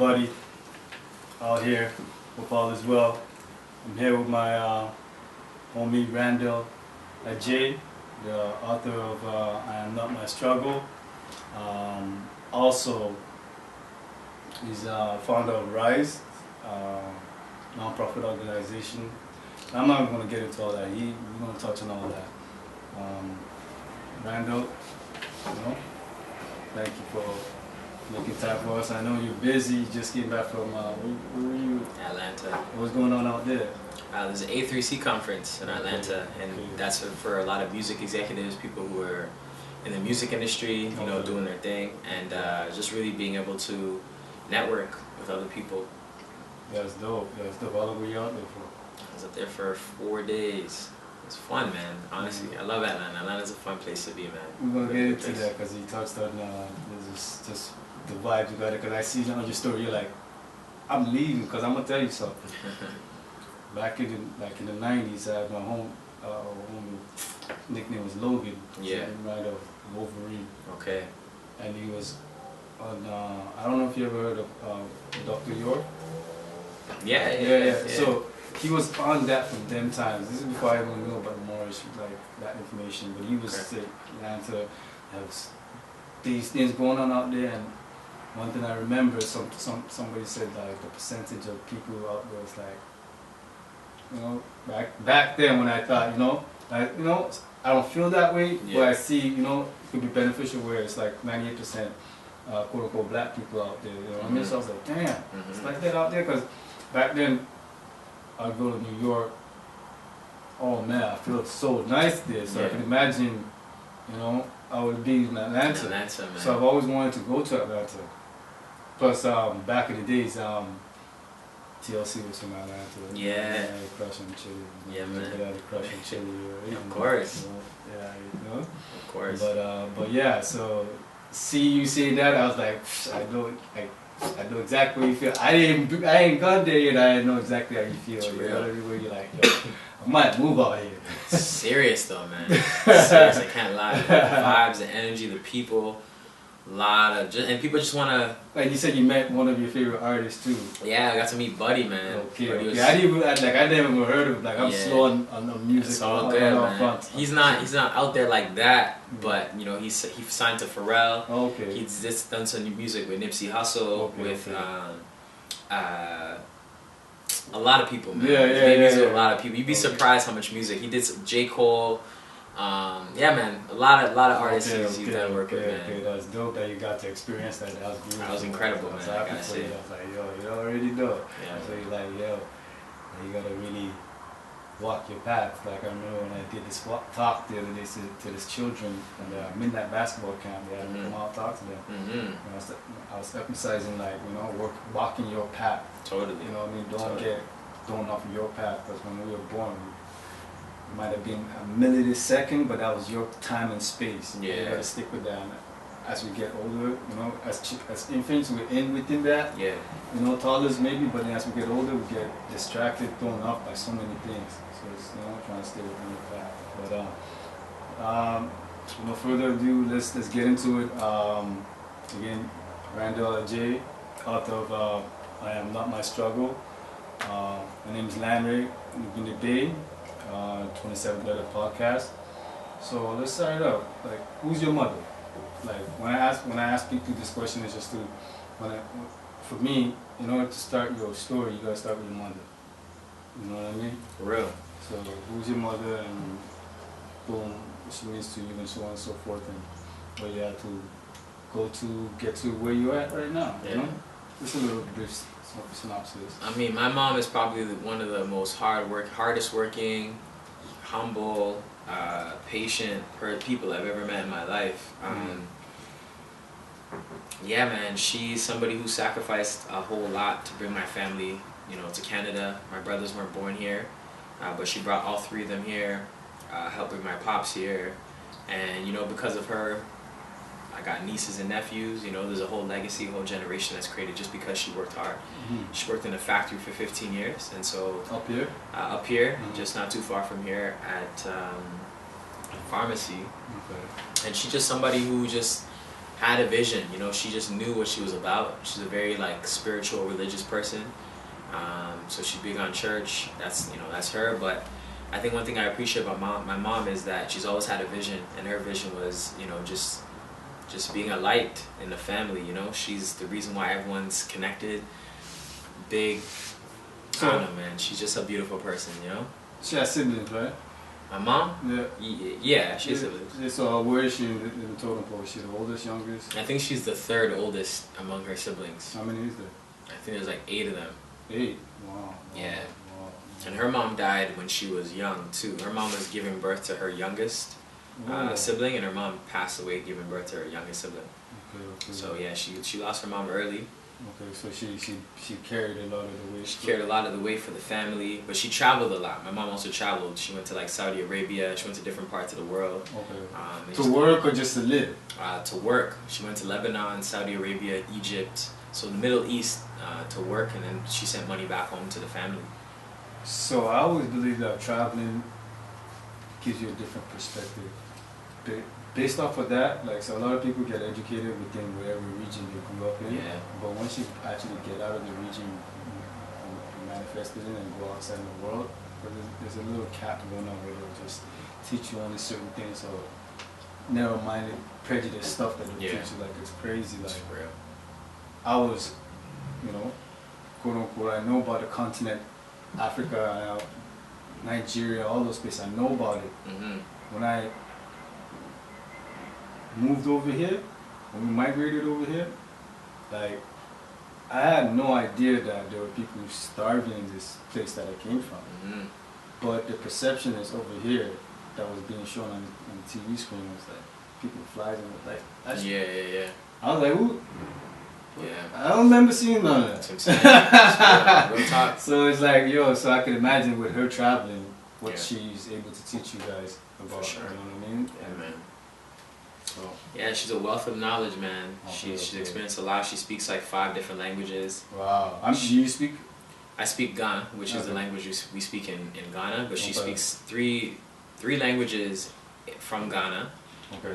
everybody out here. Hope all is well. I'm here with my homie Randell Adjei, the author of I Am Not My Struggle. Also, he's founder of R.I.S.E, non-profit organization. I'm not going to get into all that. We're going to touch on all that. Randell, thank you for making time for us. I know you're busy. You just came back from, where were you? Atlanta. What's going on out there? There's an A3C conference in Atlanta, and that's for a lot of music executives, people who are in the music industry, doing their thing, and just really being able to network with other people. That's dope. That's dope. How long were you out there for? I was up there for 4 days. It's fun, man. Honestly, I love Atlanta. Atlanta's a fun place to be, man. We're gonna get into that because you touched on just the vibe you got it. Because I see on your story, you're like, I'm leaving because I'm gonna tell you something. Back in the '90s, I had my home nickname was Logan. Yeah. Right of Wolverine. Okay. And he was on. I don't know if you ever heard of Dr. York. Yeah. So he was on that from them times. This is before I even knew about Morris, like that information. But he was sick. Atlanta has these things going on out there. And one thing I remember, somebody said like the percentage of people out there was like, back then when I thought, I don't feel that way, but I see, it could be beneficial where it's like 98% quote unquote black people out there. You know what I mean? So I was like, damn, it's like that out there. Because back then, I'd go to New York. Oh man, I feel so nice there. So I can imagine, I would be in Atlanta. Man. So I've always wanted to go to Atlanta. Plus, back in the days, TLC was from Atlanta. Yeah. Crush and Chili. Yeah, man. Crush and Chili. Of course. Of course. But yeah, so see you say that, I was like, I know exactly what you feel. I ain't got there yet. I know exactly how you feel. It's real. Everywhere you're like, yo, I might move out here. Serious though, man. Serious. I can't lie. The vibes, the energy, the people. And people just wanna. Like you said, you met one of your favorite artists too. Yeah, I got to meet Buddy, man. Okay. Buddy was, I never even heard of. Like I'm slow on music. It's all good, man. He's not out there like that, but he signed to Pharrell. Okay. He's just done some new music with Nipsey Hussle, with a lot of people, man. Yeah. He's made music with a lot of people. You'd be surprised how much music he did. J. Cole. Yeah, man, a lot of artists he's done work with, man. Okay, that's dope that you got to experience that. That was beautiful. That was incredible, man. I was like, yo, you already know it. Yeah. So you're like, yo, you gotta really walk your path. Like I remember when I did this talk the other day to these children in the midnight basketball camp. They had to come out and talk to them. I was emphasizing like, walking your path. Totally. You know what I mean? Don't get thrown off your path, because when we were born, might have been a millisecond, but that was your time and space. Yeah. You gotta stick with that. And as we get older, as infants, we're within that. Yeah. Toddlers maybe, but then as we get older, we get distracted, thrown off by so many things. So it's trying to stay within the path. But no further ado, let's get into it. Again, Randell Adjei, author of I Am Not My Struggle. My name is Landry. We've been today. 27th Letter Podcast. So let's start it out. Like, who's your mother? Like, when I ask people this question, it's just for me, in order to start your story, you gotta start with your mother. You know what I mean? For real. So who's your mother, and boom, what she means to you, and so on and so forth, and where you had to go to get to where you're at right now. Yeah. Just a little brief synopsis. I mean, my mom is probably one of the most hardest working, humble, patient people I've ever met in my life. Yeah, man, she's somebody who sacrificed a whole lot to bring my family, to Canada. My brothers weren't born here, but she brought all three of them here, helped bring my pops here, and because of her, I got nieces and nephews. There's a whole legacy, a whole generation that's created just because she worked hard. She worked in a factory for 15 years, and so up here? Up here, just not too far from here at pharmacy. Okay. And she's just somebody who just had a vision. You know, she just knew what she was about. She's a very like spiritual, religious person. So she's big on church. That's her. But I think one thing I appreciate about my mom is that she's always had a vision, and her vision was, you know, just being a light in the family. You know, she's the reason why everyone's connected. Big. I don't know, man. She's just a beautiful person. You know. She has siblings, right? My mom? Yeah. Yeah, she has siblings. Yeah, so where is she in the totem pole? Is she the oldest, youngest? I think she's the third oldest among her siblings. How many is there? I think there's like 8 of them. 8? Wow. Yeah. Wow. And her mom died when she was young too. Her mom was giving birth to her youngest sibling, and her mom passed away giving birth to her youngest sibling. Okay. So yeah, she lost her mom early. Okay, so she carried a lot of the weight. She carried a lot of the weight for the family, but she traveled a lot. My mom also traveled. She went to like Saudi Arabia. She went to different parts of the world. Okay. To work or just to live? To work. She went to Lebanon, Saudi Arabia, Egypt. So the Middle East to work, and then she sent money back home to the family. So I always believe that traveling gives you a different perspective. Based off of that, like, so a lot of people get educated within whatever region they grew up in. Yeah. But once you actually get out of the region and manifest it in and go outside in the world, there's a little cap going on where they'll just teach you only certain things, or narrow-minded, prejudiced stuff that they'll teach you like it's crazy. Like, real. I was, you know, quote unquote, I know about the continent, Africa, Nigeria, all those places. I know about it. When I moved over here, when we migrated over here, like, I had no idea that there were people starving in this place that I came from. But the perception is over here that was being shown on the TV screen was like people flies and like that's, yeah. I was like, who? Yeah. I don't remember seeing none of that. That's what I'm saying. Real talk. So it's like, yo, so I could imagine with her traveling what she's able to teach you guys about. Sure. You know what I mean? Yeah, man. So. Yeah, she's a wealth of knowledge, man. She's experienced a lot. She speaks like 5 different languages. Wow. Do you speak? I speak Ghana, which is the language we speak in Ghana, but she speaks three languages from Ghana.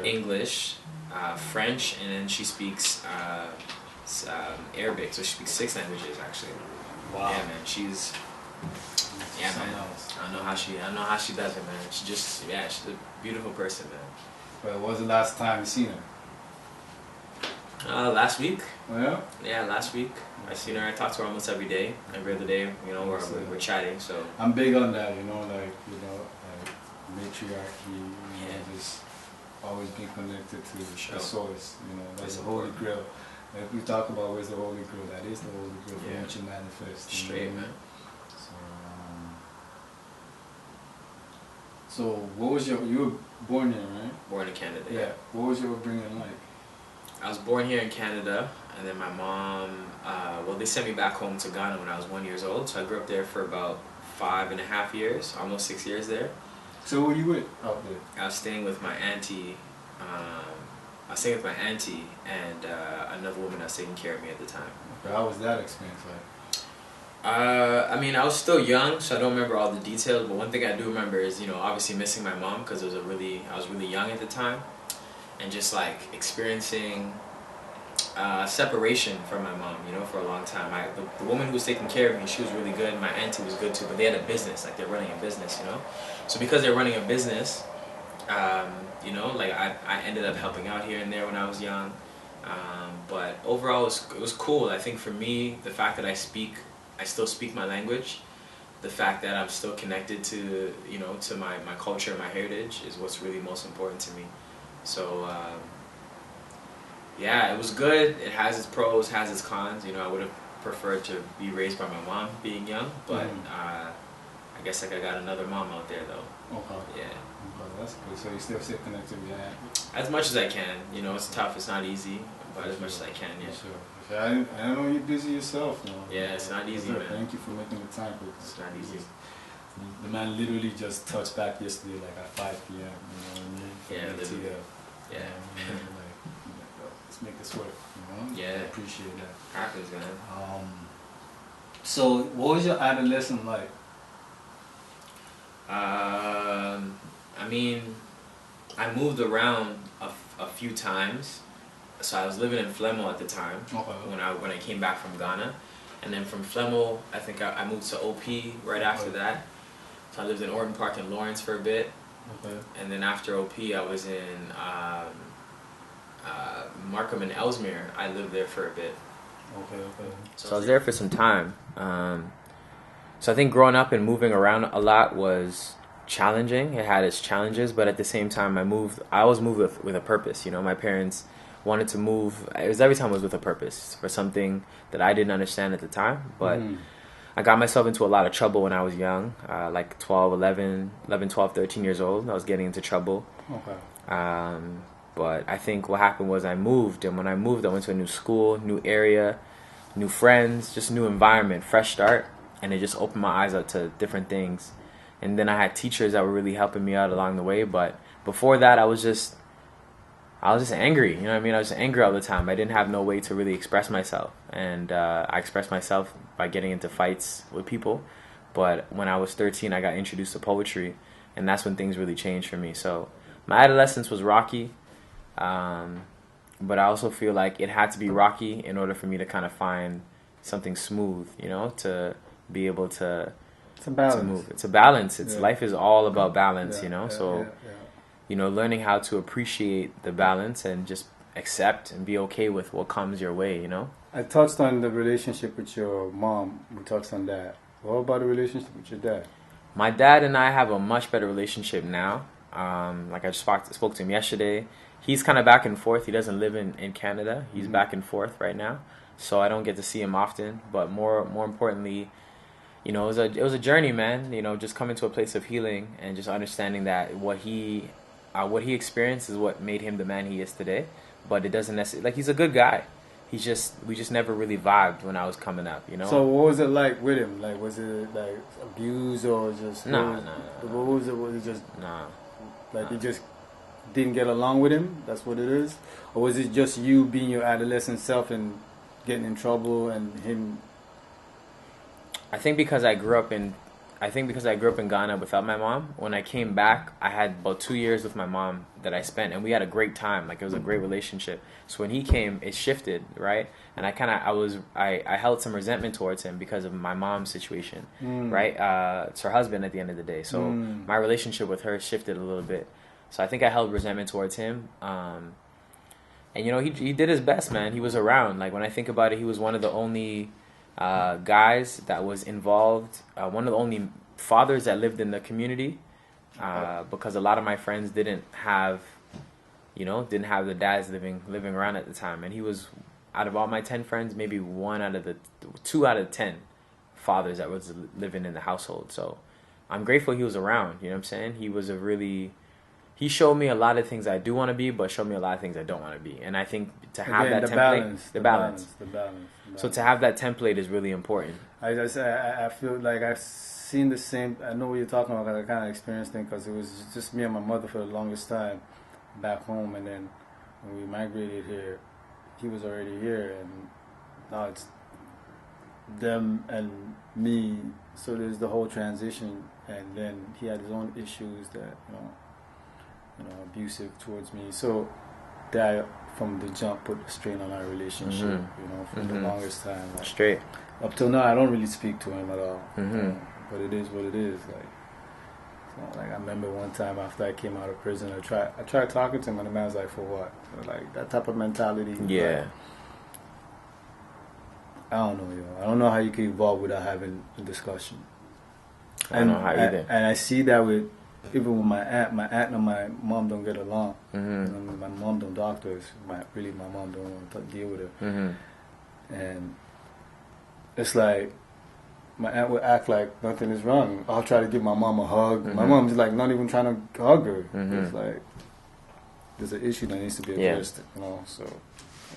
English, French, and then she speaks Arabic, so she speaks 6 languages actually. Wow. Yeah, man. She's man. I don't know how she does it, man. She's a beautiful person, man. But when was the last time you seen her? Last week. Oh, yeah? Yeah, last week. I seen her. I talk to her almost every day. Every other day, you know, we're chatting. So I'm big on that, you know, like matriarchy, you know, just always being connected to the source, you know, that's the Holy Grail. If we talk about where's the Holy Grail, that is the Holy Grail from which you manifest. Straight, man. So what was you were born here, right? Born in Canada. Yeah. What was your upbringing like? I was born here in Canada, and then my mom, they sent me back home to Ghana when I was 1 year old. So I grew up there for about 5.5 years, almost 6 years there. So who were you with out there? I was staying with my auntie. And another woman that was taking care of me at the time. Okay, how was that experience like? I mean, I was still young, so I don't remember all the details. But one thing I do remember is, you know, obviously missing my mom because I was really young at the time, and just like experiencing separation from my mom, you know, for a long time. The woman who was taking care of me, she was really good. My auntie was good too, but they had a business, like they're running a business, you know. So because they're running a business, you know, like I ended up helping out here and there when I was young. But overall, it was cool. I think for me, the fact that I still speak my language, the fact that I'm still connected to, you know, to my culture and my heritage is what's really most important to me. So, yeah, it was good. It has its pros, has its cons. You know, I would have preferred to be raised by my mom being young, but I guess like I got another mom out there though. Okay. Yeah. Okay, that's good. So you still stay connected with your aunt? As much as I can. You know, it's tough. It's not easy, but as much as I can, yeah. Sure. I know you're busy yourself, you know. Yeah, it's not easy, man. Thank you for making the time. It's not easy. The man literally just touched back yesterday, like at 5 p.m. You know what I mean? Yeah, literally. Yeah. Like, let's make this work. You know. Yeah. I appreciate that. Happens, man. So, what was your adolescence like? I mean, I moved around a few times. so I was living in Flemo at the time when I came back from Ghana, and then from Flemo I think I moved to OP right after that. So I lived in Orton Park in Lawrence for a bit, and then after OP I was in Markham and Ellesmere. I lived there for a bit. So I was there for some time. So I think growing up and moving around a lot was challenging. It had its challenges, but at the same time, I always moved with a purpose. You know, my parents wanted to move. It was every time was with a purpose for something that I didn't understand at the time. But I got myself into a lot of trouble when I was young, like 12, 12, 13 years old. I was getting into trouble. But I think what happened was I moved, and when I moved, I went to a new school, new area, new friends, just new environment, fresh start, and it just opened my eyes up to different things. And then I had teachers that were really helping me out along the way. But before that, I was just angry. You know what I mean? I was just angry all the time. I didn't have no way to really express myself, and I expressed myself by getting into fights with people. But when I was 13, I got introduced to poetry, and that's when things really changed for me. So my adolescence was rocky. But I also feel like it had to be rocky in order for me to kind of find something smooth, you know, to be able to move. It's a balance. Life is all about balance, you know. You know, learning how to appreciate the balance and just accept and be okay with what comes your way, you know. I touched on the relationship with your mom. We touched on that. What about the relationship with your dad? My dad and I have a much better relationship now. Like I just spoke to him yesterday. He's kind of back and forth. He doesn't live in Canada. He's back and forth right now, so I don't get to see him often. But more importantly, you know, it was a journey, man. You know, just coming to a place of healing and just understanding that what he experienced is what made him the man he is today. But it doesn't necessarily, like, he's a good guy. We just never really vibed when I was coming up, you know. So what was it like with him? Like, was it like abuse or just Nah. What was it? Was it just nah? You just didn't get along with him? That's what it is? Or was it just you being your adolescent self and getting in trouble and him? I think because I grew up in Ghana without my mom. When I came back, I had about 2 years with my mom that I spent, and we had a great time. Like, it was a great relationship. So when he came, it shifted, right? And I held some resentment towards him because of my mom's situation, right? It's her husband at the end of the day. So my relationship with her shifted a little bit. So I think I held resentment towards him. And, you know, he did his best, man. He was around. Like, when I think about it, he was one of the only guys that was involved, one of the only fathers that lived in the community, because a lot of my friends didn't have the dads living around at the time. And he was, out of all my 10 friends, maybe 2 out of 10 fathers that was living in the household. So I'm grateful he was around, you know what I'm saying? He showed me a lot of things I do want to be, but showed me a lot of things I don't want to be. And I think to have that template, the balance. So to have that template is really important. I feel like I've seen the same. I know what you're talking about. I kind of experienced it because it was just me and my mother for the longest time back home, and then when we migrated here, he was already here, and now it's them and me. So there's the whole transition, and then he had his own issues that abusive towards me. So that from the jump put a strain on our relationship. For the longest time. Like, straight up till now, I don't really speak to him at all. But it is what it is. Like, it's not like I remember one time after I came out of prison, I tried talking to him, and the man's like, "For what?" Like, that type of mentality. Yeah. Like, I don't know, yo. I don't know how you can evolve without having a discussion. I don't know how either. And I see that with even with my aunt and my mom don't get along. My mom don't doctors. My mom don't want to deal with her. And it's like my aunt would act like nothing is wrong. I'll try to give my mom a hug. My mom's like not even trying to hug her. It's like there's an issue that needs to be addressed. So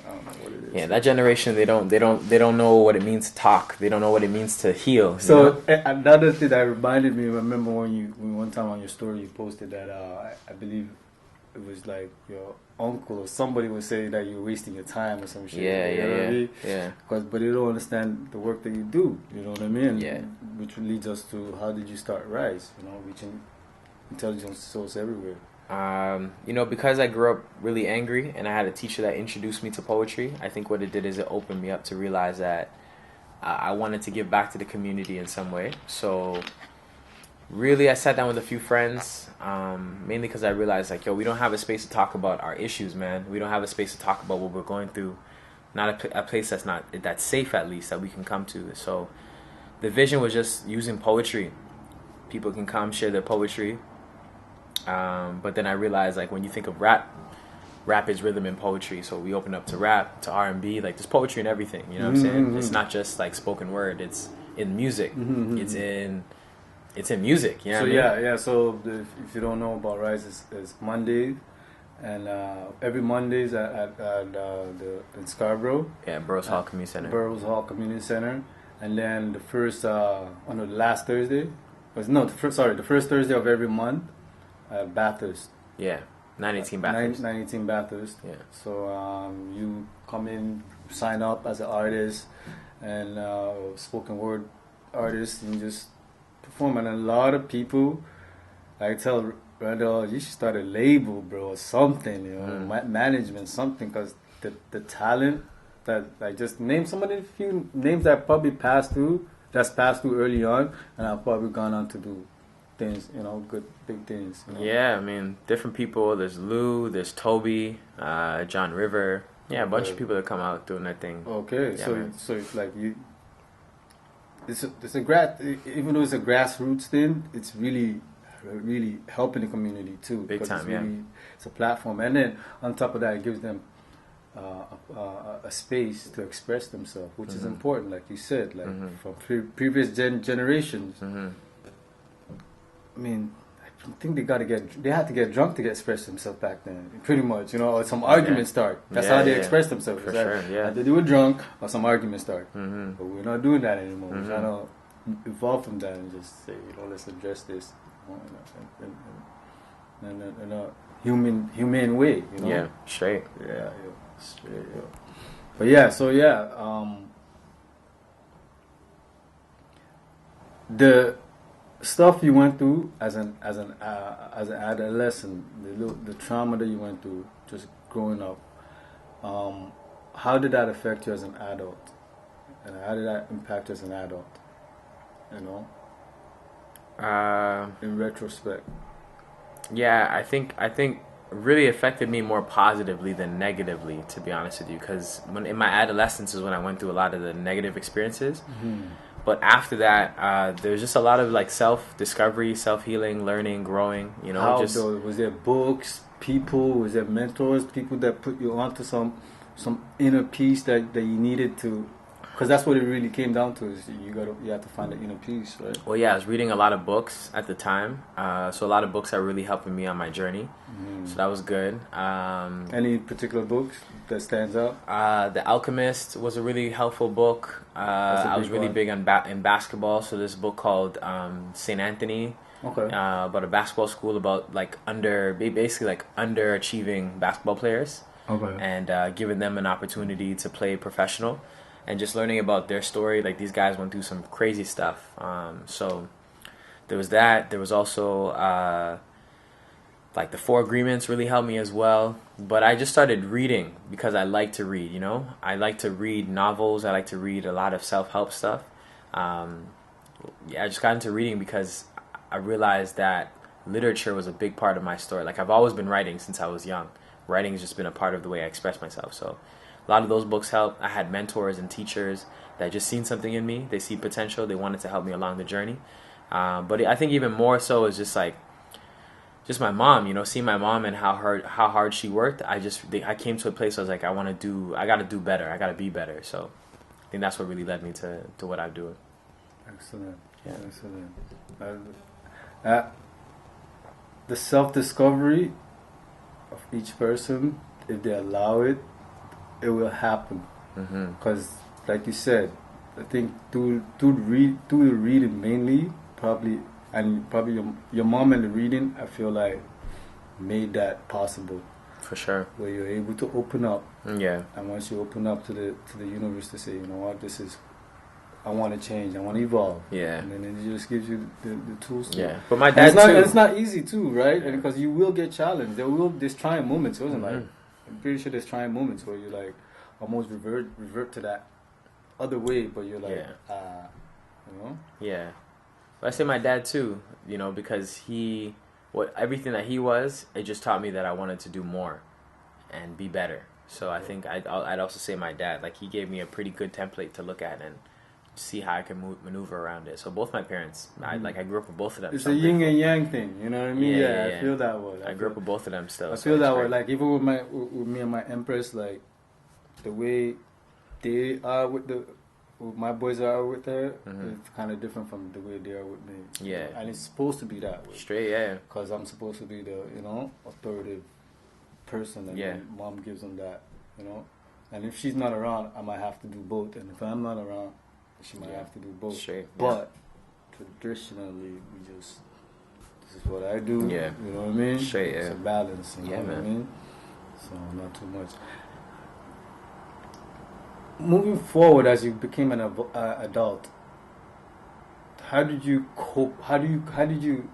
I don't know what it is. Yeah, that generation, they don't know what it means to talk. They don't know what it means to heal. So another thing that reminded me, remember when one time on your story you posted that I believe it was like your uncle or somebody would say that you're wasting your time or some shit. Yeah. But they don't understand the work that you do. You know what I mean? Yeah. Which leads us to how did you start R.I.S.E? Reaching intelligent souls everywhere. You know, because I grew up really angry and I had a teacher that introduced me to poetry, I think what it did is it opened me up to realize that I wanted to give back to the community in some way. So really, I sat down with a few friends, mainly because I realized, like, yo, we don't have a space to talk about our issues, man. We don't have a space to talk about what we're going through. Not a place that's safe, at least, that we can come to. So the vision was just using poetry. People can come share their poetry. But then I realized, like, when you think of rap is rhythm and poetry. So we opened up to rap, to R&B, like, there's poetry in everything. You know what I'm saying? It's not just like spoken word. It's in music. It's in music. You know what I mean? Yeah. So if you don't know about R.I.S.E, it's Monday, and every Mondays at in Scarborough. Yeah, Burroughs Hall Community Center. Burroughs Hall Community Center, and then the first the last Thursday, the first Thursday of every month at Bathurst. Yeah, 918 Bathurst. 918 Bathurst. Yeah. So you come in, sign up as an artist and spoken word artist, and just perform. And a lot of people, I tell Randell, you should start a label, bro, or something, you know, management, something, because the talent that I just named some of the few names that probably passed through early on, and I've probably gone on to do things, you know, good big things. You know? Yeah, I mean, different people. There's Lou, there's Toby, John River. Yeah, a bunch of people that come out doing their thing. Okay, yeah, so it's like you. It's a even though it's a grassroots thing, it's really helping the community too. Big time, it's it's a platform, and then on top of that, it gives them a space to express themselves, which is important, like you said, like from previous generations. I mean, I think they had to get drunk to express themselves back then, pretty much, you know, or some argument start. That's how they express themselves. For sure, yeah. Either they were drunk or some argument start. But we're not doing that anymore. We're trying to evolve from that and just say, you know, let's address this in a humane way, you know? Yeah, straight. Yeah, straight, yeah. But yeah, so the stuff you went through as an adolescent, the trauma that you went through just growing up, how did that affect you as an adult, and how did that impact you as an adult? You know, in retrospect. Yeah, I think really affected me more positively than negatively, to be honest with you, because in my adolescence is when I went through a lot of the negative experiences. But after that, there's just a lot of like self-discovery, self-healing, learning, growing. You know, was there books, people, was there mentors, people that put you onto some inner peace that you needed to? Because that's what it really came down to, is you have to find that inner peace, right? Well, yeah, I was reading a lot of books at the time, so a lot of books are really helping me on my journey. So that was good. Any particular books that stands out? The Alchemist was a really helpful book. I was really big in basketball, so there's a book called St. Anthony. Okay. About a basketball school about basically underachieving basketball players. Okay. And giving them an opportunity to play professional. And just learning about their story, like these guys went through some crazy stuff. So there was that. There was also like the Four Agreements really helped me as well. But I just started reading because I like to read. You know, I like to read novels. I like to read a lot of self-help stuff. I just got into reading because I realized that literature was a big part of my story. Like I've always been writing since I was young. Writing has just been a part of the way I express myself. So a lot of those books helped. I had mentors and teachers that just seen something in me. They see potential. They wanted to help me along the journey. But I think even more so is just my mom. You know, seeing my mom and how hard she worked. I came to a place where I was like, I got to do better. I got to be better. So I think that's what really led me to what I'm doing. Excellent. Yeah. Excellent. The self-discovery of each person, if they allow it, it will happen. Because, like you said, I think through the reading mainly, probably your mom and the reading, I feel like made that possible. For sure. Where you're able to open up. Yeah. And once you open up to the universe to say, you know what, this is I want to change, I want to evolve. Yeah. And then it just gives you the tools to. Yeah. But my dad too. It's not easy too, right? And because you will get challenged. There's trying moments, wasn't like I'm pretty sure there's trying moments where you like almost revert to that other way, but you're like you know? Yeah. But I say my dad too, you know, because everything that he was, it just taught me that I wanted to do more and be better. So I think I'd also say my dad, like he gave me a pretty good template to look at and see how I can maneuver around it. So both my parents, I grew up with both of them. It's a yin and yang thing, you know what I mean? Yeah, I feel that way. I grew up with both of them still. I feel that way. Like even with me and my empress, like the way they are with my boys are with her, it's kind of different from the way they are with me. Yeah. And it's supposed to be that way. Straight, yeah. Because I'm supposed to be the, authoritative person, and then mom gives them that, And if she's not around, I might have to do both. And if I'm not around, she might have to do both. Straight. But traditionally, this is what I do. Yeah. You know what I mean? Straight, It's a balance. You know what I man. mean? So not too much. Moving forward, as you became an adult, how did you cope? How did you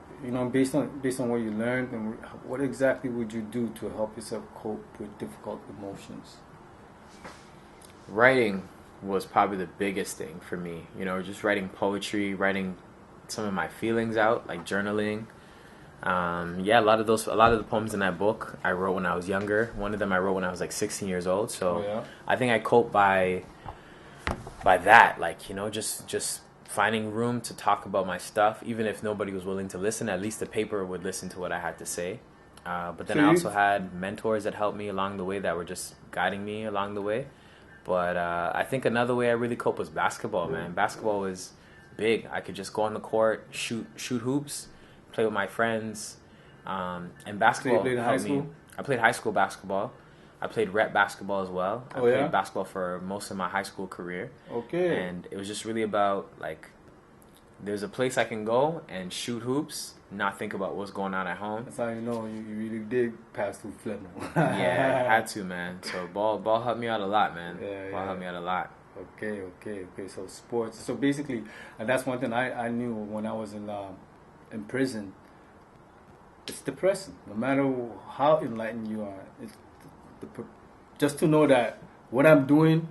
based on what you learned, and what exactly would you do to help yourself cope with difficult emotions? Writing was probably the biggest thing for me. Just writing poetry, writing some of my feelings out, like journaling. A lot of the poems in that book I wrote when I was younger. One of them I wrote when I was like 16 years old. So I think I coped by that, like, just finding room to talk about my stuff, even if nobody was willing to listen. At least the paper would listen to what I had to say. But then I also had mentors that helped me along the way, that were just guiding me along the way. But I think another way I really cope was basketball, man. Basketball was big. I could just go on the court, shoot hoops, play with my friends, and basketball. So you played high school? I played high school basketball. I played rep basketball as well. I played basketball for most of my high school career. Okay. And it was just really about, like, there's a place I can go and shoot hoops, not think about what's going on at home. That's how you know you really did pass through Flint. Yeah, I had to, man. So ball helped me out a lot, man. Ball helped me out a lot. Okay. So sports. So basically, and that's one thing I knew when I was in prison. It's depressing. No matter how enlightened you are, just to know that what I'm doing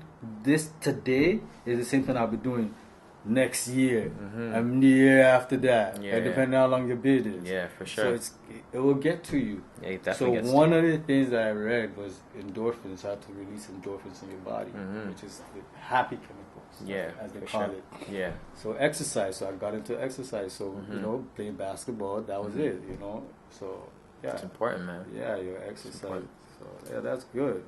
today is the same thing I'll be doing next year and the year after that. Depending on how long your bid is. Yeah, for sure. So it will get to you. Yeah, it definitely gets to you. So one of the things that I read was endorphins, how to release endorphins in your body, which is the happy chemicals, as they call it. Yeah. So exercise. So I got into exercise. So playing basketball, that was it. So it's important, man. Yeah, your exercise. So that's good.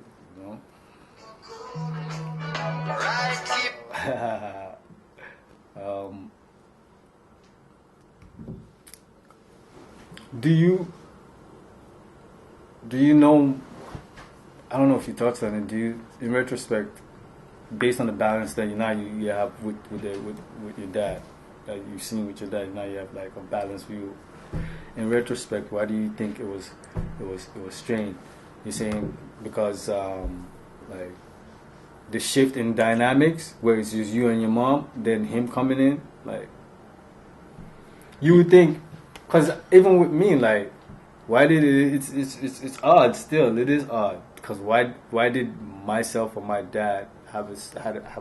Do you know, I don't know if you touched on it, do you, in retrospect, based on the balance that you have with your dad, that you've seen with your dad, now you have like a balanced view. In retrospect, why do you think it was strained? You're saying because like the shift in dynamics, where it's just you and your mom, then him coming in, like you would think, because even with me, like, why did it's odd still. It is odd because why did myself or my dad have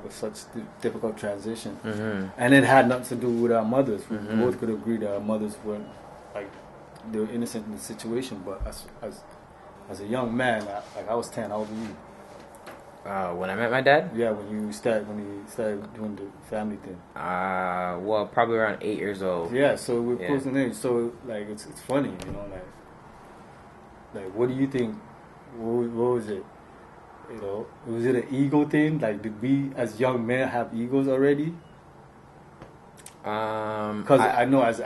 such difficult transition, and it had nothing to do with our mothers. We both could agree that our mothers weren't, like, they were innocent in the situation, but as a young man, I was 10. How old were you? When I met my dad? Yeah, when he started doing the family thing. Well, probably around 8 years old. Yeah, so we're close in age. So like it's funny, like what do you think? What was it? Was it an ego thing? Like, did we as young men have egos already? Because I know as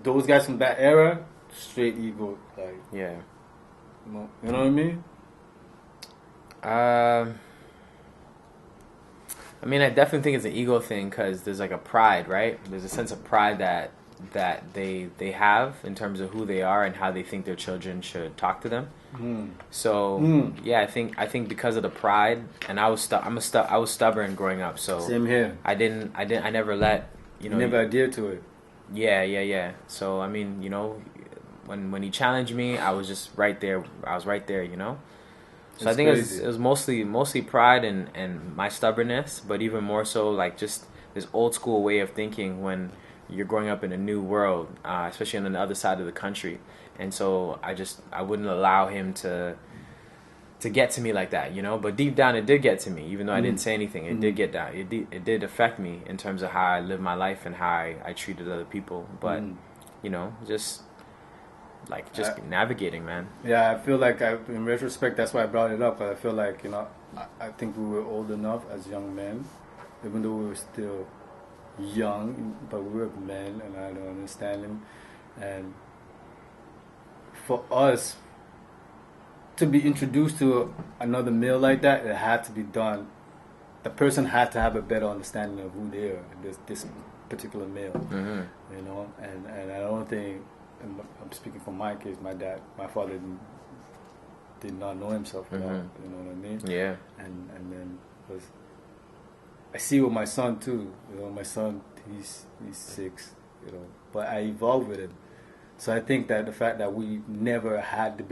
those guys from that era, straight ego, like you know what I mean? I mean, I definitely think it's an ego thing, because there's like a pride, right? There's a sense of pride that that they have in terms of who they are and how they think their children should talk to them. So yeah, I think because of the pride, and I was stubborn growing up. So same here. I never let You never adhered to it. Yeah. So I mean, when he challenged me, I was just right there. I was right there, So I think it was mostly pride and my stubbornness, but even more so like just this old school way of thinking when you're growing up in a new world, especially on the other side of the country. And so I wouldn't allow him to get to me like that, But deep down, it did get to me, even though I didn't say anything. It did get down. It did affect me in terms of how I lived my life and how I treated other people. But just navigating, man. Yeah, I feel like in retrospect, that's why I brought it up. But I feel like I think we were old enough as young men, even though we were still young, but we were men, and I had an understanding. And for us to be introduced to another male like that, it had to be done. The person had to have a better understanding of who they are, this particular male, And I don't think, and I'm speaking for my case, my father did not know himself at all. You know what I mean? Yeah. And then I see with my son too. My son, he's 6. But I evolved with him. So I think that the fact that we never had the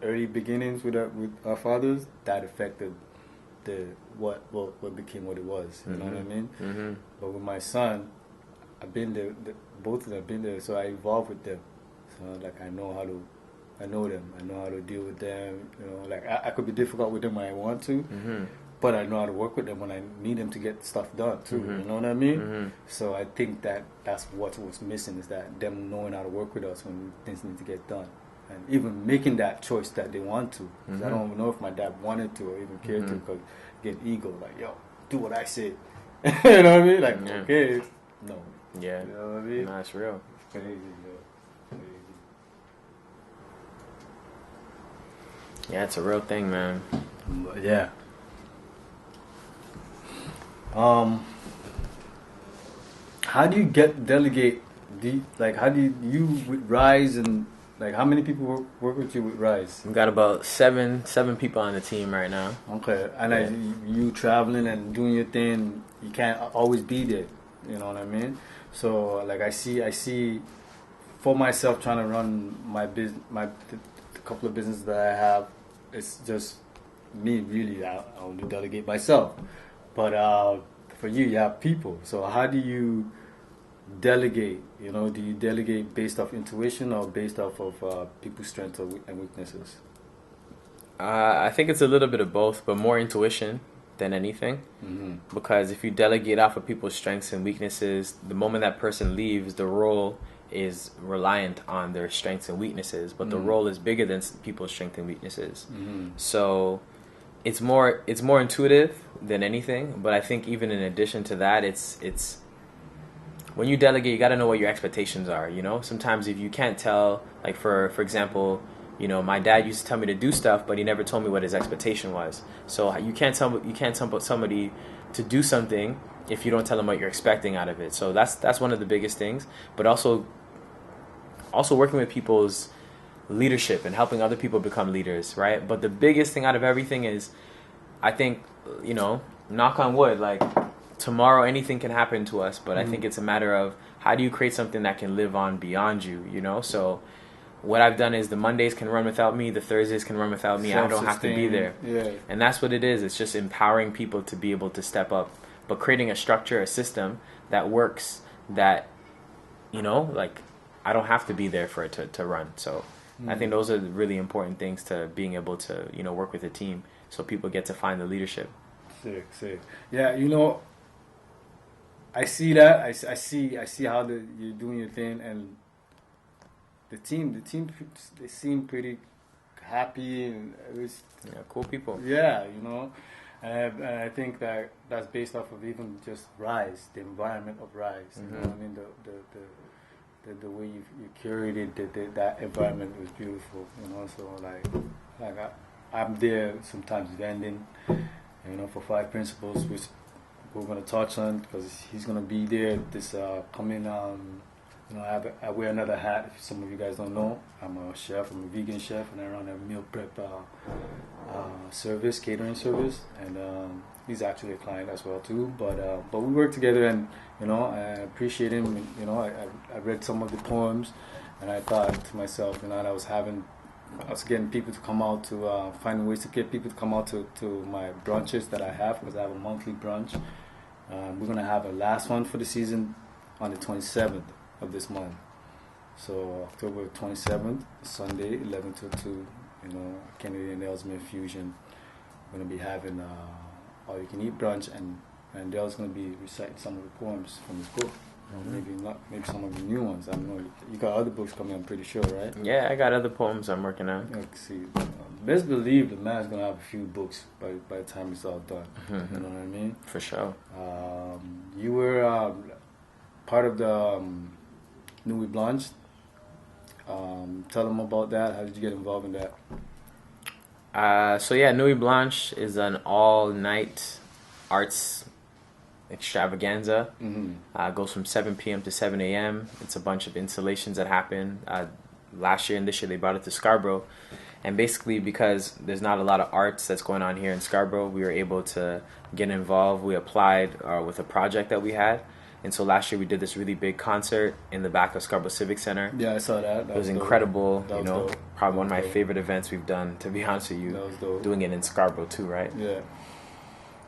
early beginnings with our fathers, that affected what became what it was. You know what I mean? But with my son, I've been there. Both of them have been there, so I evolved with them. So like I know them. I know how to deal with them. Like I could be difficult with them when I want to, but I know how to work with them when I need them to get stuff done too. You know what I mean? So I think that's what was missing, is that them knowing how to work with us when things need to get done, and even making that choice that they want to. 'Cause I don't even know if my dad wanted to or even cared to, because get ego like, yo, do what I say. You know what I mean? Like, okay, no. Yeah. You know what I mean? No, that's real. It's crazy, yo. Crazy. Yeah, it's a real thing, man. Yeah. How do you delegate? How do you with R.I.S.E, and like how many people work with you with R.I.S.E? We've got about seven people on the team right now. Okay, and you traveling and doing your thing, you can't always be there. You know what I mean? So like I see, for myself trying to run my business, the couple of businesses that I have, it's just me really. I only delegate myself, but for you have people. So how do you delegate? Do you delegate based off intuition or based off of people's strengths and weaknesses? I think it's a little bit of both, but more intuition than anything. Because if you delegate off of people's strengths and weaknesses, the moment that person leaves, the role is reliant on their strengths and weaknesses, but the role is bigger than people's strengths and weaknesses. So it's more intuitive than anything. But I think even in addition to that, it's when you delegate, you got to know what your expectations are. Sometimes if you can't tell, like for example, my dad used to tell me to do stuff, but he never told me what his expectation was. So you can't tell somebody to do something if you don't tell them what you're expecting out of it. So that's one of the biggest things. But also working with people's leadership and helping other people become leaders, right? But the biggest thing out of everything is, I think, knock on wood, like tomorrow anything can happen to us, but I think it's a matter of how do you create something that can live on beyond you, So what I've done is the Mondays can run without me, the Thursdays can run without me. I don't have to be there. Yeah. And that's what it is. It's just empowering people to be able to step up, but creating a structure, a system that works, that, like I don't have to be there for it to run. So I think those are really important things to being able to, work with a team, so people get to find the leadership. Sick. Yeah, I see that. I see how you're doing your thing, and the team, they seem pretty happy, and it was cool people. Yeah, and I think that's based off of even just R.I.S.E, the environment of R.I.S.E. You know what I mean? The way you curated that environment was beautiful. So like I'm there sometimes vending, for 5 principles, which we're going to touch on, because he's going to be there this coming I wear another hat. If some of you guys don't know, I'm a chef. I'm a vegan chef, and I run a meal prep service, catering service, and he's actually a client as well too. But we work together, and I appreciate him. And, I read some of the poems, and I thought to myself, that I was getting people to come out to finding ways to get people to come out to my brunches that I have, because I have a monthly brunch. We're gonna have a last one for the season on the 27th of this month. So October 27th, Sunday, 11 to 2. Kennedy and Dale's Fusion. We're gonna be having all you can eat brunch, and Dale's gonna be reciting some of the poems from his book. Maybe some of the new ones. I don't know. You got other books coming, I'm pretty sure, right? Yeah, I got other poems I'm working on. See, best believe the man's gonna have a few books by the time it's all done. You know what I mean? For sure. You were part of the Nuit Blanche. Tell them about that. How did you get involved in that? Nuit Blanche is an all-night arts extravaganza. Goes from 7 p.m. to 7 a.m. It's a bunch of installations that happen. Last year and this year they brought it to Scarborough. And basically because there's not a lot of arts that's going on here in Scarborough, we were able to get involved. We applied with a project that we had. And so last year we did this really big concert in the back of Scarborough Civic Center. Yeah, I saw that. It was incredible. Dope. Probably one of my favorite events we've done, to be honest with you. That was dope. Doing it in Scarborough too, right? Yeah.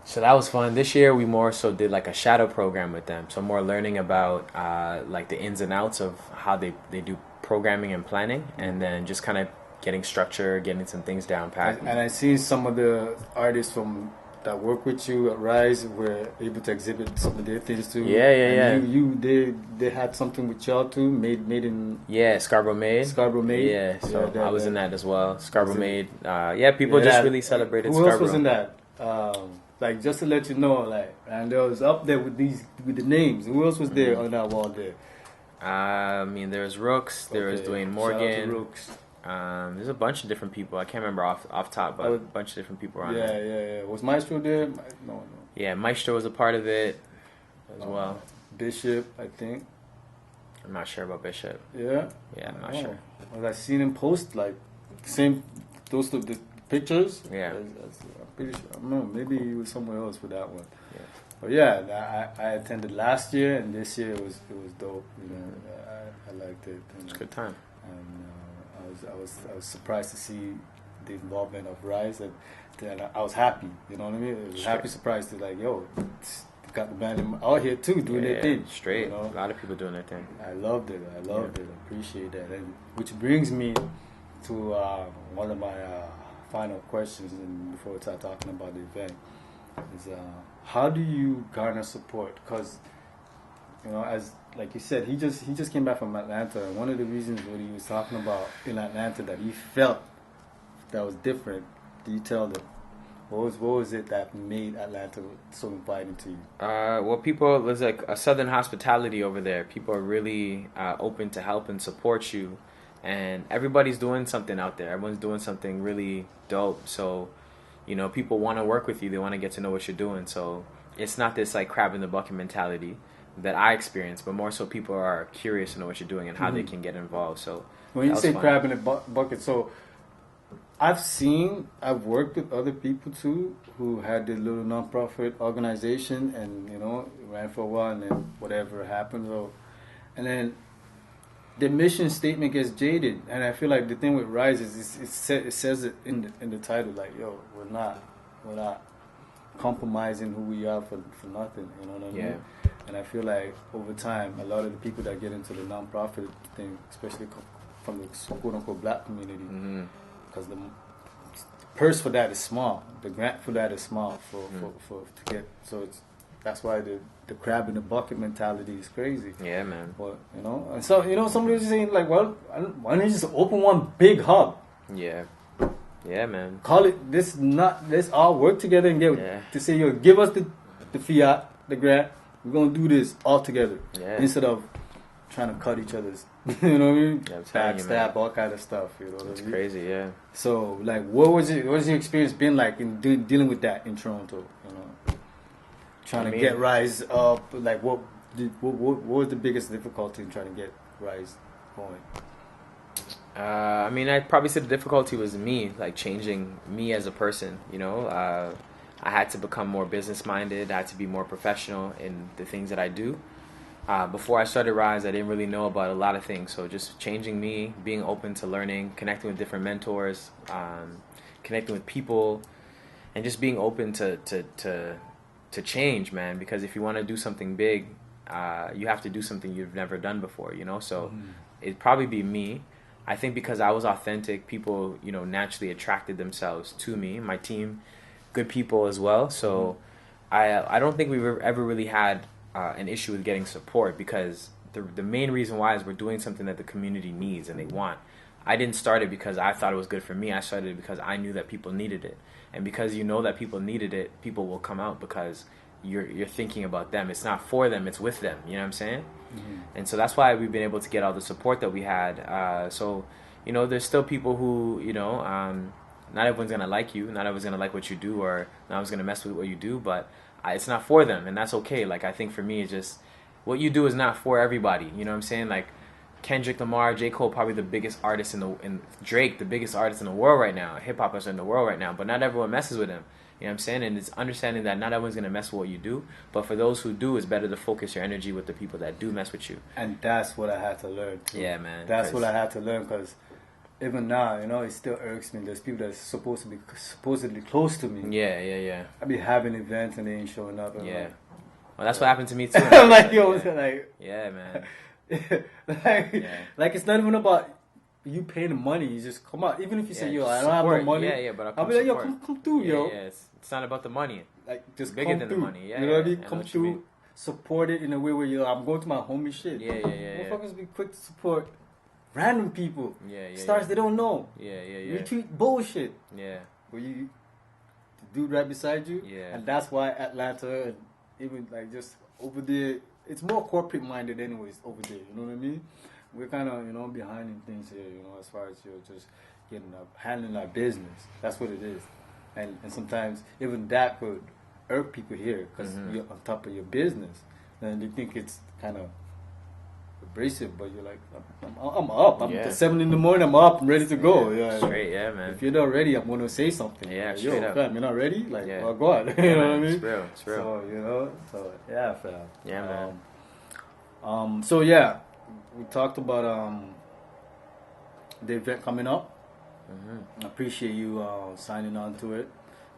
So that was fun. This year we more so did like a shadow program with them. So more learning about like the ins and outs of how they do programming and planning, and then just kind of getting structure, getting some things down pat. And I see some of the artists that work with you at R.I.S.E were able to exhibit some of their things too. Yeah. They had something with y'all too, made in. Yeah, Scarborough Made. Yeah, so I was in that as well. Scarborough Made. People just really celebrated Scarborough. Who else was in that? Like, just to let you know, like, Randell was up there with the names. Who else was there on that wall there? There was Rooks. There was Dwayne Morgan. Shout out to Rooks. There's a bunch of different people. I can't remember off top, but a bunch of different people around there. Yeah. Was Maestro there? No. Yeah, Maestro was a part of it as well. Bishop, I think. I'm not sure about Bishop. Yeah? Yeah, I'm not sure. Well, I seen him post, like, those the pictures. Yeah. I'm pretty sure. I don't know, maybe he was somewhere else for that one. Yeah. But yeah, I attended last year, and this year it was dope. I liked it. It was a good time. And I was surprised to see the involvement of R.I.S.E, and I was happy. You know what I mean? I was happy, surprised to got the band out here too doing their thing. Straight. A lot of people doing their thing. I loved it. I appreciate that. And which brings me to one of my final questions, and before we start talking about the event, is how do you garner support? Because as like you said, he just came back from Atlanta, and one of the reasons what he was talking about in Atlanta that he felt that was different. Do you tell them? What was it that made Atlanta so inviting to you? There's like a southern hospitality over there. People are really open to help and support you, and everybody's doing something out there. Everyone's doing something really dope. So, people want to work with you. They want to get to know what you're doing. So it's not this like crab in the bucket mentality that I experience, but more so people are curious to know what you're doing and how they can get involved. So when you say crab in the bucket, so I've worked with other people too who had their little nonprofit organization and ran for a while, and then whatever happened, and then the mission statement gets jaded. And I feel like the thing with R.I.S.E is it says it in the title, like, we're not compromising who we are for nothing. You know what I mean? And I feel like over time, a lot of the people that get into the nonprofit thing, especially from the quote unquote black community. Because the purse for that is small, the grant for that is small to get. So that's why the crab in the bucket mentality is crazy. Yeah, man. But and so somebody was saying like, well, why don't you just open one big hub? Yeah, man. Call it let's all work together and get to say, give us the fiat, the grant. We're gonna do this all together instead of trying to cut each other's. You know what I mean? Backstab, all kind of stuff. It's crazy, yeah. So, like, what was your experience been like in dealing with that in Toronto? Trying to get R.I.S.E up. Like, what was the biggest difficulty in trying to get R.I.S.E going? I mean, I'd probably say the difficulty was me, like changing me as a person, you know. I had to become more business-minded. I had to be more professional in the things that I do. Before I started R.I.S.E, I didn't really know about a lot of things. So just changing me, being open to learning, connecting with different mentors, connecting with people, and just being open to change, man. Because if you want to do something big, you have to do something you've never done before, you know. So it'd probably be me. I think because I was authentic, people, you know, naturally attracted themselves to me. My team, good people as well. So I don't think we've ever really had an issue with getting support, because the main reason why is we're doing something that the community needs and they want. I didn't start it because I thought it was good for me. I started it because I knew that people needed it. And because you know that people needed it, people will come out because you're thinking about them. It's not for them, it's with them. You know what I'm saying? And so that's why we've been able to get all the support that we had. So, you know, there's still people who, you know, not everyone's going to like you. Not everyone's going to like what you do, or not everyone's going to mess with what you do. But it's not for them, and that's okay. Like, I think for me, it's just what you do is not for everybody. You know what I'm saying? Like, Kendrick Lamar, J. Cole, probably the biggest artist in Drake, the biggest artist in the world right now, hip-hop artist in the world right now. But not everyone messes with him. You know what I'm saying? And it's understanding that not everyone's going to mess with what you do. But for those who do, it's better to focus your energy with the people that do mess with you. And that's what I had to learn, too. Yeah, man. That's what I had to learn, because even now, you know, it still irks me. There's people that's supposed to be supposedly close to me. Yeah. I be having events and they ain't showing up. Yeah. Like, well, that's what happened to me, too. I'm like, yo, like... Yeah, man. Like, it's not even about you paying the money. You just come out. Even if you say, yo, I don't have no money. Yeah, but I'll be like, yo, come through, yo. Yeah, it's not about the money. Like, just bigger come than through. the money. Yeah, you know what I mean? I Come through, support it in a way where you're, I'm going to my homie shit. Yeah. Motherfuckers be quick to support random people. Yeah. Stars they don't know. Yeah. Retweet bullshit. Yeah. Where you, the dude right beside you. Yeah. And that's why Atlanta, and even like just over there, it's more corporate minded anyways over there. You know what I mean? We're kind of, you know, behind in things here, you know, as far as you're just getting up, handling our business. That's what it is. And sometimes even that could irk people here, because you're on top of your business. And they think it's kind of abrasive, but you're like, I'm up. I'm at 7 in the morning, I'm up, I'm ready to go. Yeah, straight, yeah, man. If you're not ready, I'm going to say something. Yeah, like, straight up. Fam, you're not ready? Like, oh, God. You know what I mean? It's real. So, you know, yeah, fam. Yeah, man. So, yeah, we talked about the event coming up. I appreciate you signing on to it.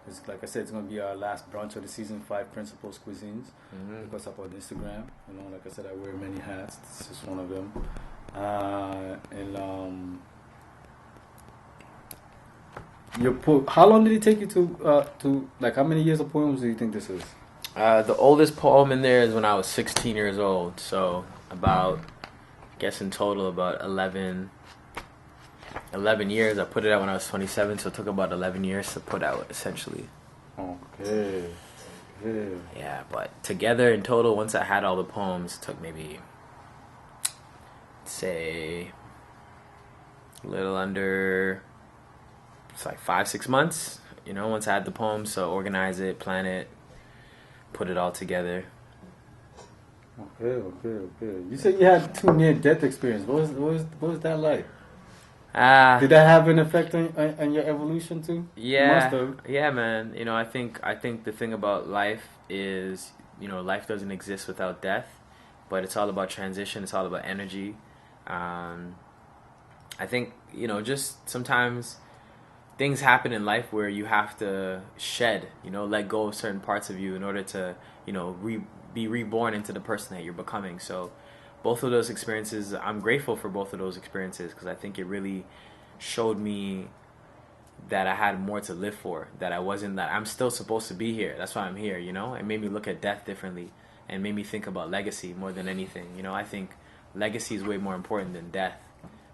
It's, like I said, it's going to be our last brunch of the season, 5 Principles Cuisines. Look us up on Instagram. You know, like I said, I wear many hats. This is one of them. How long did it take you to like, how many years of poems do you think this is? The oldest poem in there is when I was 16 years old. So about, I guess in total, about 11 years. I put it out when I was 27, so it took about 11 years to put out, essentially. Okay. Yeah, but together in total, once I had all the poems, it took maybe, say, a little under, it's like 5-6 months, you know, once I had the poems, so organize it, plan it, put it all together. Okay. You said you had 2 near-death experience. What was that like? Did that have an effect on your evolution too? Yeah, must have. Yeah, man. You know, I think the thing about life is, you know, life doesn't exist without death, but it's all about transition. It's all about energy. I think, you know, just sometimes things happen in life where you have to shed, you know, let go of certain parts of you in order to, you know, be reborn into the person that you're becoming. So both of those experiences, I'm grateful for both of those experiences, because I think it really showed me that I had more to live for, that I'm still supposed to be here. That's why I'm here, you know? It made me look at death differently and made me think about legacy more than anything. You know, I think legacy is way more important than death,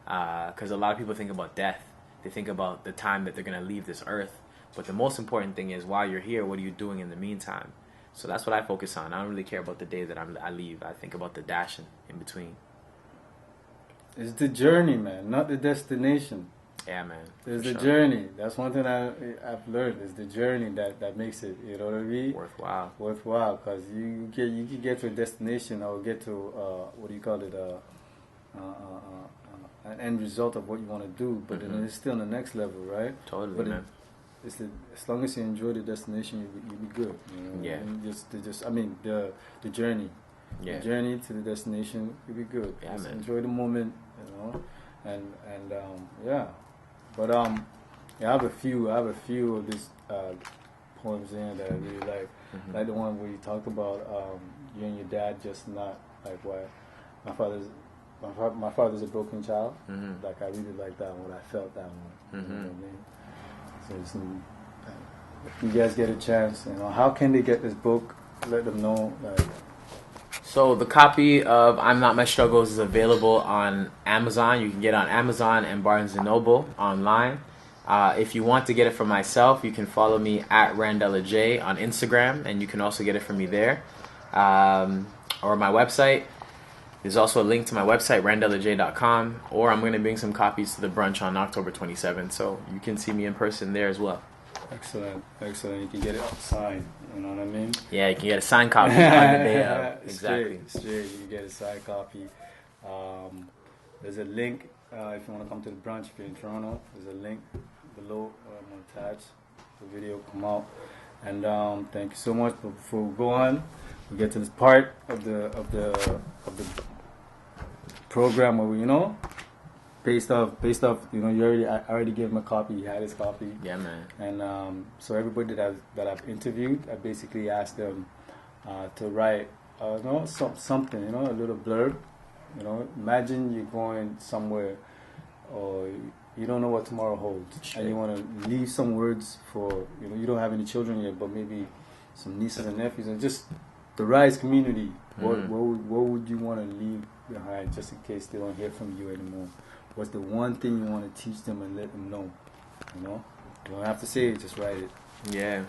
because a lot of people think about death. They think about the time that they're going to leave this earth. But the most important thing is, while you're here, what are you doing in the meantime? So that's what I focus on. I don't really care about the day that I leave. I think about the dash in between. It's the journey, man, not the destination. Yeah, man. It's the journey. That's one thing I've learned. It's the journey that makes it, you know what I mean? Worthwhile, because you can get to a destination or get to, what do you call it, an end result of what you want to do, but then it's still on the next level, right? Totally, but man. As long as you enjoy the destination, you'll be good. You know? Yeah. And the journey. Yeah. The journey to the destination, you'll be good. Yeah, just man. enjoy the moment, you know, and yeah. But I have a few of these poems in that I really like. Like the one where you talk about you and your dad just not like what my father's a broken child. Like I really like that one. I felt that one. You know what I mean? So if you guys get a chance, you know, how can they get this book? Let them know. Like, so the copy of I'm Not My Struggles is available on Amazon. You can get it on Amazon and Barnes & Noble online. If you want to get it from myself, you can follow me at Randell Adjei on Instagram, and you can also get it from me there. Or my website. There's also a link to my website, randelladjei.com, or I'm going to bring some copies to the brunch on October 27th, so you can see me in person there as well. Excellent. You can get it signed, you know what I mean? Yeah, you can get a signed copy on the day of. Exactly. Straight. You can get a signed copy. There's a link if you want to come to the brunch if you're in Toronto. There's a link below attached. The video come out. And thank you so much. But before we go on, we get to this part of the program where we, you know, based off, you know, I already gave him a copy. He had his copy. Yeah, man. And so everybody that I've interviewed, I basically asked them to write, something, you know, a little blurb. You know, imagine you're going somewhere, or you don't know what tomorrow holds, and you want to leave some words for, you know, you don't have any children yet, but maybe some nieces and nephews, and just the R.I.S.E community. What would you want to leave behind, just in case they don't hear from you anymore? What's the one thing you want to teach them and let them know? You know, you don't have to say it, just write it. Yeah.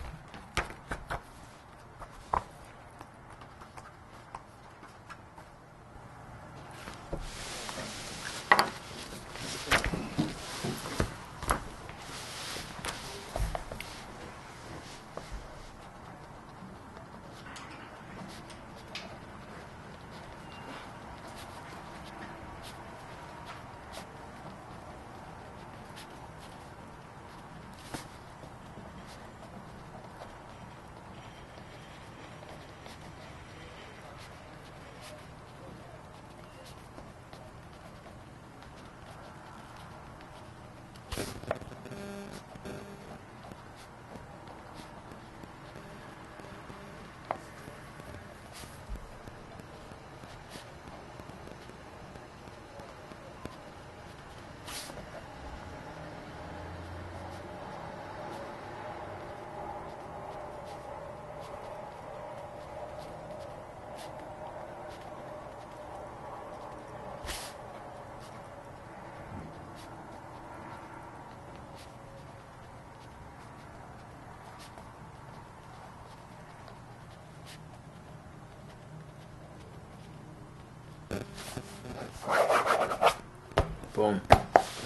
Boom.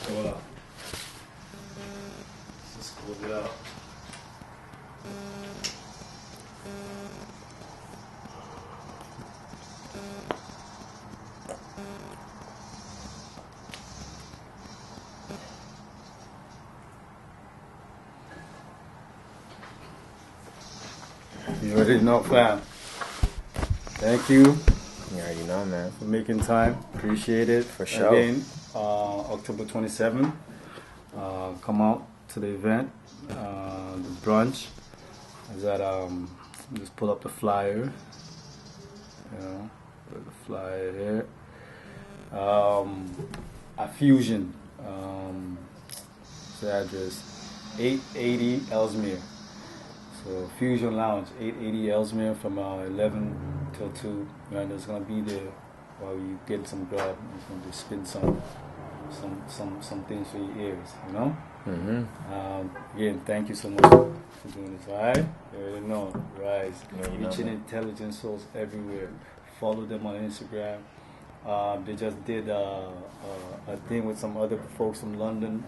Voila. Let's just close it out. You already know, fam. Thank you. You already know, man. For making time. Appreciate it. For sure. Again, October 27th. Come out to the event. The brunch is at, just pull up the flyer. You know, put the flyer here. A Fusion. The address 880 Ellesmere. So Fusion Lounge, 880 Ellesmere, from 11 till 2. Randall's gonna be there while you get some grub. He's gonna just spin some things for your ears, you know. Again, thank you so much for doing this. All right, you already know, R.I.S.E. Reaching intelligent souls everywhere. Follow them on Instagram. They just did a thing with some other folks from London.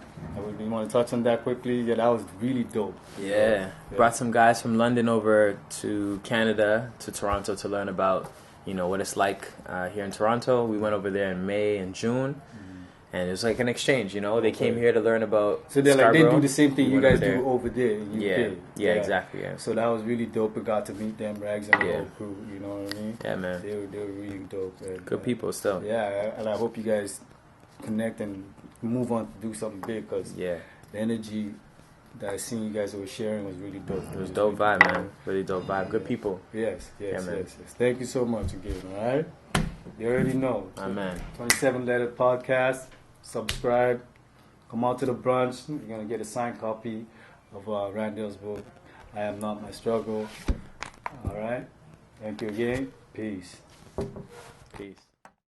You want to touch on that quickly? Yeah, that was really dope. Yeah. Brought some guys from London over to Canada, to Toronto, to learn about, you know, what it's like here in Toronto. We went over there in May and June. And it was like an exchange, you know. They came here to learn about So they're like, they Scarborough. do the same thing you went guys over there. do over there in UK. Yeah, exactly, yeah. So that was really dope. We got to meet them, Rags and the Yeah. whole crew, you know what I mean? Yeah, man. They were really dope. And, Good people still. Yeah, and I hope you guys connect and move on to do something big, because Yeah. the energy that I seen you guys were sharing was really dope. It was dope vibe, man. Really dope vibe. Good people. Yes, Yeah, man. yes. Thank you so much again, all right? You already know. Amen. 27 Letter Podcast. Subscribe. Come out to the brunch. You're going to get a signed copy of Randell's book, I Am Not My Struggle. All right? Thank you again. Peace. Peace.